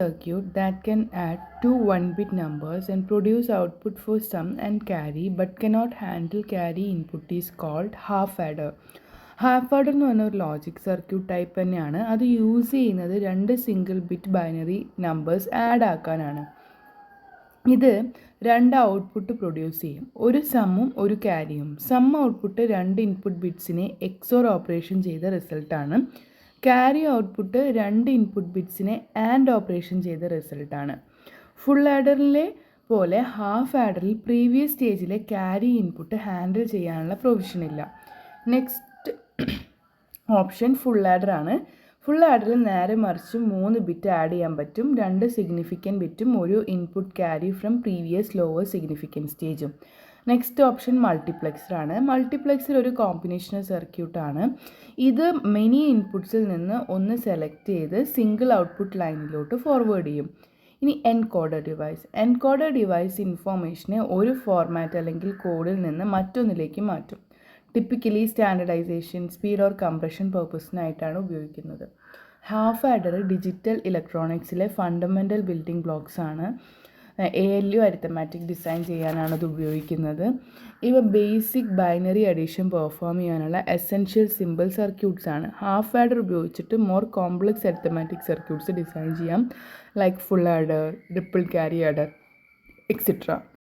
circuit that can add two 1-bit numbers and produce output for sum and carry but cannot handle carry input is called half adder. Half adder എന്ന് പറഞ്ഞ ഒരു logic circuit type തന്നെയാണ്. അത് use ചെയ്യുന്നത് രണ്ട് single bit binary numbers add ആക്കാനാണ്. ഇത് രണ്ട് ഔട്ട്പുട്ട് പ്രൊഡ്യൂസ് ചെയ്യും, ഒരു സമ്മും ഒരു ക്യാരിയും. സം ഔട്ട്പുട്ട് രണ്ട് ഇൻപുട്ട് ബിറ്റ്സിനെ എക്സോർ ഓപ്പറേഷൻ ചെയ്ത റിസൾട്ടാണ്. ക്യാരി ഔട്ട്പുട്ട് രണ്ട് ഇൻപുട്ട് ബിറ്റ്സിനെ ആൻഡ് ഓപ്പറേഷൻ ചെയ്ത റിസൾട്ടാണ്. ഫുൾ ആഡറിലെ പോലെ ഹാഫ് ആഡറിൽ പ്രീവിയസ് സ്റ്റേജിലെ ക്യാരി ഇൻപുട്ട് ഹാൻഡിൽ ചെയ്യാനുള്ള പ്രൊവിഷൻ ഇല്ല. നെക്സ്റ്റ് ഓപ്ഷൻ ഫുൾ ആഡർ ആണ്. ഫുൾ ആഡറിൽ നേരെ മറിച്ച് 3 ബിറ്റ് ആഡ് ചെയ്യാൻ പറ്റും, 2 സിഗ്നിഫിക്കൻറ്റ് ബിറ്റും ഒരു input carry from previous lower significant സ്റ്റേജും. നെക്സ്റ്റ് ഓപ്ഷൻ മൾട്ടിപ്ലെക്സർ ആണ്. മൾട്ടിപ്ലെക്സർ ഒരു കോമ്പിനേഷണൽ സർക്യൂട്ടാണ്. ഇത് മെനി ഇൻപുട്സിൽ നിന്ന് ഒന്ന് സെലക്ട് ചെയ്ത് സിംഗിൾ ഔട്ട്പുട്ട് ലൈനിലോട്ട് ഫോർവേഡ് ചെയ്യും. ഇനി എൻകോഡർ ഡിവൈസ്. എൻകോഡർ ഡിവൈസ് ഇൻഫോർമേഷനെ ഒരു ഫോർമാറ്റ് അല്ലെങ്കിൽ കോഡിൽ നിന്ന് മറ്റൊന്നിലേക്ക് മാറ്റും. Typically standardisation, speed or compression പർപ്പസിനായിട്ടാണ് ഉപയോഗിക്കുന്നത്. ഹാഫ് ആഡർ ഡിജിറ്റൽ ഇലക്ട്രോണിക്സിലെ ഫണ്ടമെൻ്റൽ ബിൽഡിംഗ് ബ്ലോക്സ് ആണ്. ALU അരിത്തമാറ്റിക് ഡിസൈൻ ചെയ്യാനാണ് ഇത് ഉപയോഗിക്കുന്നത്. ഇവ ബേസിക് ബൈനറി അഡീഷൻ പെർഫോം ചെയ്യാനുള്ള എസെൻഷ്യൽ സിമ്പിൾ സർക്യൂട്ട്സ് ആണ്. ഹാഫ് ആഡർ ഉപയോഗിച്ചിട്ട് more complex arithmetic circuits design ചെയ്യാം, like full adder, ripple carry adder etcetera.